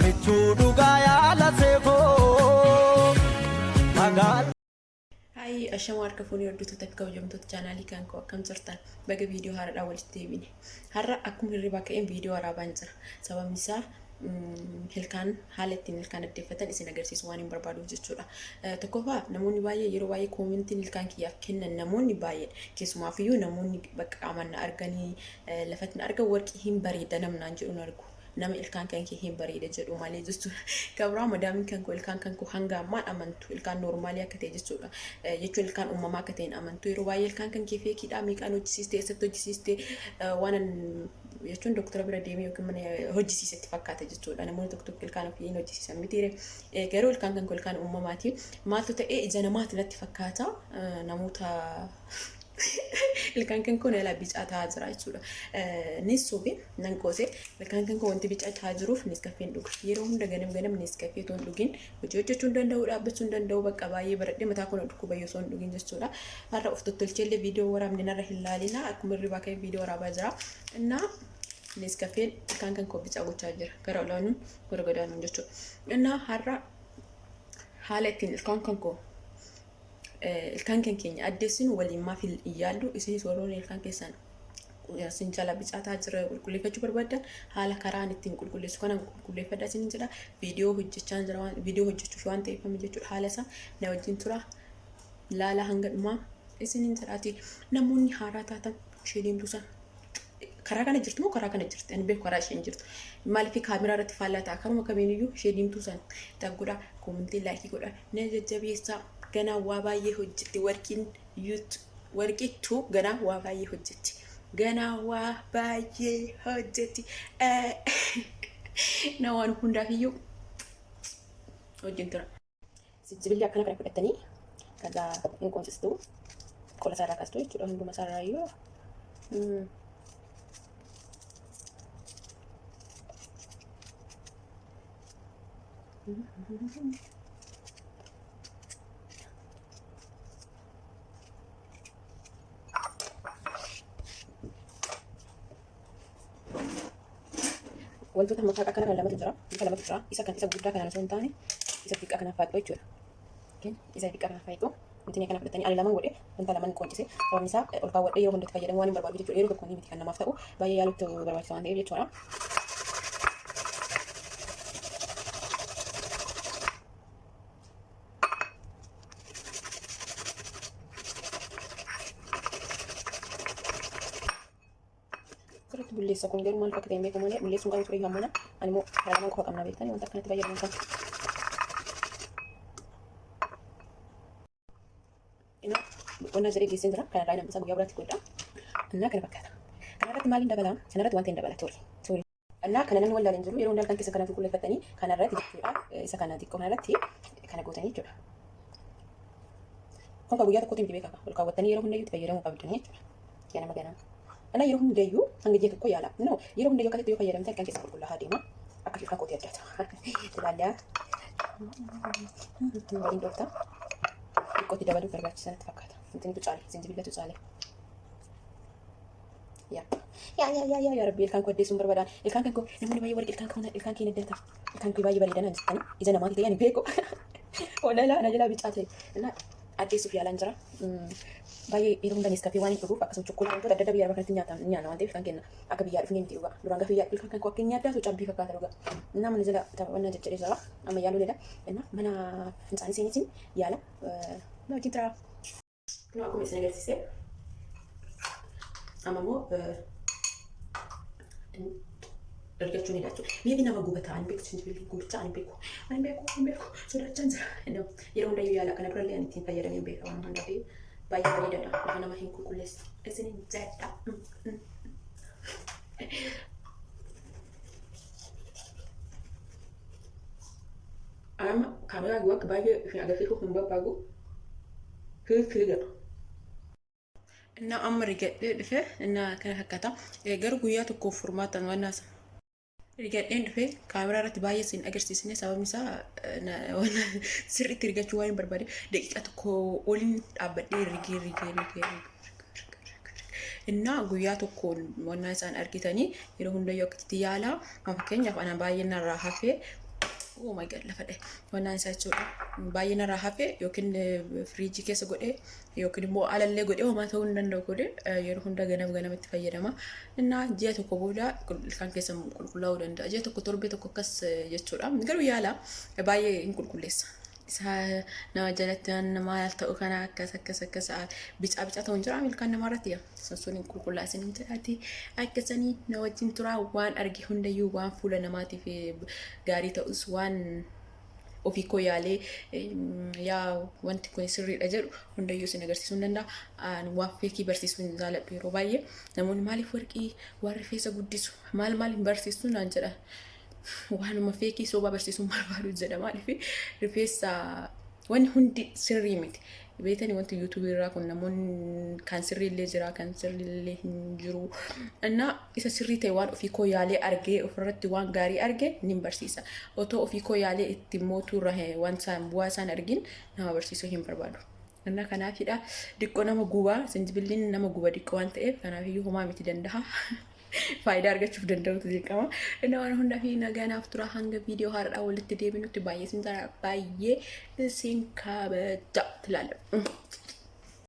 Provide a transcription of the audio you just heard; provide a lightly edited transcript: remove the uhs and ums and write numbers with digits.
michuudugaa yaala seekoo magal. Hai ashama harka fuuni hodduutu takka hojjamtoota chaanaalii kan koo akkam jirtan baga viidiyoo haaraadhaan walitti deebine har'a akkuma hirribaa ka'een viidiyoo waraabaan jira sababni isaa hilkaan haala ittiin hilkaan addeeffatan isin agarsiisu waan hin barbaaduuf jechuudha. Tokkoffaa namoonni baay'ee yeroo baay'ee koomentiin hilkaan kiyyaaf kennan namoonni baay'ee keessumaafiyyuu namoonni bakka qaamanna arganii lafatti argan warqii hin bareeda namnaan jedhu argu. Nama ilkaan kan kee hin bareeda jedhu malee jechuudha. Gabraa madaamin kan koo ilkaan kan koo hanga ammaan amantu ilkaan normaalii akka ta'e jechuudha. Jechuun ilkaan uumamaa akka ta'een amantu yeroo baay'ee ilkaan kan kee feekiidhaa miiqaan hojjisiistee eessatti hojjisiistee waan jechuun doktora bira deemee yookiin mana hojjisiisetti fakkaata jechuudha. Namoonni tokko tokko ilkaan ofii hin hojjisiisan mitiire garuu ilkaan kan koo ilkaan uumamaati. Maaltu ta'ee ija namaatti natti fakkaata namoota ilkaan kan koo nala bicaa ta'aa jira jechuudha. Nissuufi nan qoose ilkaan kan koo wanti bicaa ta'aa jiruuf niskafeen dhuga. Yeroo hunda ganam niskafee toon dhugin hojii hojjechuu hin danda'u dhaabbachuu hin danda'u bakka baay'ee baradhee mataa kun dhukkuba yoo soon dhugin jechuudha. Har'a of tottolcheellee viidiyoo waraabne narra hin laalina akkuma hirribaa ka'ee viidiyoo waraabaa jira. Innaa niskafeen ilkaan kan koo bicaa gochaa jira gara olaanuun gara gadaanuun jechuudha. Innaa har'a haala ittiin ilkaan kan koo ilkaan kan keenya addeessinu waliin maaf iyyaallu isin sooroon ilkaan keessan sin jala bicaataa jira qulqulleeffachuu barbaadan haala karaan ittiin qulqulleessu kana qulqulleeffadhaa isin jedha viidiyoo hojjechaa jira waan viidiyoo hojjechuuf waan ta'eefame jechuudha haala isaa na wajjin tura laala hanga dhumaa isin jedhaati namoonni haaraa taatan ishee deemtusan karaa kana jirtu moo karaa kana jirti ani beeku karaa isheen jirtu maaliif kaameraa irratti faallaa ta'a karuma kamiiniyyuu ishee deemtusan tagguudha koomentii laayikii godha na jajjabeessaa ganaa waa baay'ee hojjetti warqittuu ganaa waa baay'ee hojjetti ganaa waa baay'ee hojjetti na waan hundaafiyyuu wajjin tura. Sijibilli akkana kana fudhattanii kaza hin qoonsistuu qola isaarraa kaastuu jechuudha hunduma isaarraa iyyuu wantoota maqaa kana lamatu jira isa kan isa guddaa kana osoo hin taane isa xiqqaa kana faayidoo jechuudha. Isa xiqqaa kana faayidoo wanti kana fudhatanii ani lamaan godhe wanta lamaan qoncise sababni isaa ol kaawwadhee yeroo hundatti fayyadamu waan hin barbaadu jechuudha. Yeroo tokko miti kan namaaf ta'u baay'ee yaalutti barbaachisa waan ta'eef jechuudha. Bulleessa kun garuu maal fakkaatee beeku malee bulleessuun qabu ture hammana ani immoo haramaan qofa qabna beektanii wanta akkanatti fayyadamu kan qonna jedhee geessee jira kanarraa namni isaa guyyaa biraatti godha annaa kana fakkaata kanarratti maaliin dabala sanarratti wanti hin dabala ture annaa kana namni wallaaleen jiru yeroo hundaan keessa kana qulqulleeffatanii kanarratti jechuudha isa kana xiqqoo kanarratti kana gootanii jechuudha kun guyyaa tokkotti miti beekama ol kaawwattanii yeroo hundayyuu itti fayyadamuu qabdanii jechuudha ganama ganama. Ana yeroo hundayyuu hanga ji'a tokko yaala. No, yeroo hundayyuu akkasitti yoo fayyadamte kan keessa qulqullaa'aa deema. Akka shifna kootii addaata. Ilaalaa. Waliin dhoofta. Xiqqootti dabaluu barbaachisaa natti fakkaata. Wanti tucaale, zinjibillatu caale. Yaa rabbi ilkaan koo addeessuun barbaadaan. Ilkaan kan koo namoonni baay'ee warqee ilkaan kee addata. Ilkaan kee baay'ee bareedanaa jettanii ija namaatti ta'e ani beeku. Olala ana jalaa bicaa ta'e. Addeessuuf yaalaan jira. Baay'ee yeroo hundaa niskafee waan hin dhuguuf akkasuma chokkolaa wantoota adda adda biyya kanatti nyaanna waan ta'eef kan kenna akka biyyaa dhufnee miti dhugaa duraan gaafa ilkaan kan koo akka hin nyaaddaatu cabbii fakkaata dhugaa innaa mana jala taphannaa jechadhee jira amma yaaluu leela innaa mana fincaanii seenitiin yaala na wajjin tiraa. Kun akkuma isin agarsiise amma immoo ergachuun hidha jechuudha. Meebii nama gubataa ani beeku sinjibilli gubichaa ani beeku sodaachaan jira yeroo hundayyuu yaala kana birallee ani ittiin fayyadamee beeka waan hundaa ta'eef baay'ee bareedaadha lafa nama hin qulqulleessa isinin jedha. Amma kaameraa guwaa baay'ee isin agarsiisuuf hin barbaadu kilikii innaa amma rigadhee dhufe innaa kana fakkaata garuu guyyaa tokkoof furmaatan waan naasa rigadheen dhufe kaameraa irratti baay'ee isin agarsiisne sababni isaa sirriitti rigachuu waan hin barbaade daqiiqaa tokko oliin dhaabbadhee rigee Innaa guyyaa tokkoon wannaa isaan argitanii yeroo hundayyuu akkatti yaalaa fakkeenyaaf ana baay'ee narraa hafee oh my god lafa dha'e wannaan isaa jechuudha baay'ee narraa hafee yookiin firiijii keessa godhee yookiin immoo alallee godhee homaa ta'uu hin danda'u godhee yeroo hunda ganamatti fayyadama. Innaa ji'a tokko booda ilkaan keessa qulqullaa'uu danda'a. Ji'a tokko torbee tokko akkas jechuudha. Garuu yaala baay'ee hin qulqulleessa. Isa nama jalatti nama ta'u kana akkas bica ta'uun jira ilkaan namarratti sun hin qulqullaasin hin jedhati akkasanii na wajjin turaa waan arge hundayyuu waan fuula namaatiif gaarii ta'us waan ofii koo yaalee yaa wanti kun sirriidha jedhu hundayyuu isin agarsiisuu hin danda'a. Waan feekii barsiisuu hin jaaladhu yeroo baay'ee namoonni maaliif warqii waan rifeensa guddisu maal hin barsiistu naan jedha. Waanuma feekii soba barsiisuun barbaadu jedha maaliif rifeensa wanni hundi sirrii miti. Beetanii wanti yuutuubii irraa kun namoonni kan sirriillee jira kan sirriillee hin jiru. Innaa isa sirrii ta'e waan ofii koo yaalee argee ofirratti waan gaarii arge ni barsiisa. Otoo ofii koo yaalee itti mootuu irra waan bu'aa isaan argin nama barsiisuu hin barbaadu. Innaa kanaafidha diqqoo nama gubaa sinjibilliin nama guba diqqoo waan ta'eef kanaafiyyuu homaa miti danda'a. Faayidaa argachuuf danda'utu dirqama. Innaa waan hundaa fi nagaanaaf tura hanga viidiyoo haaradhaa walitti deebinutti baay'ee isin kabaja tilaala.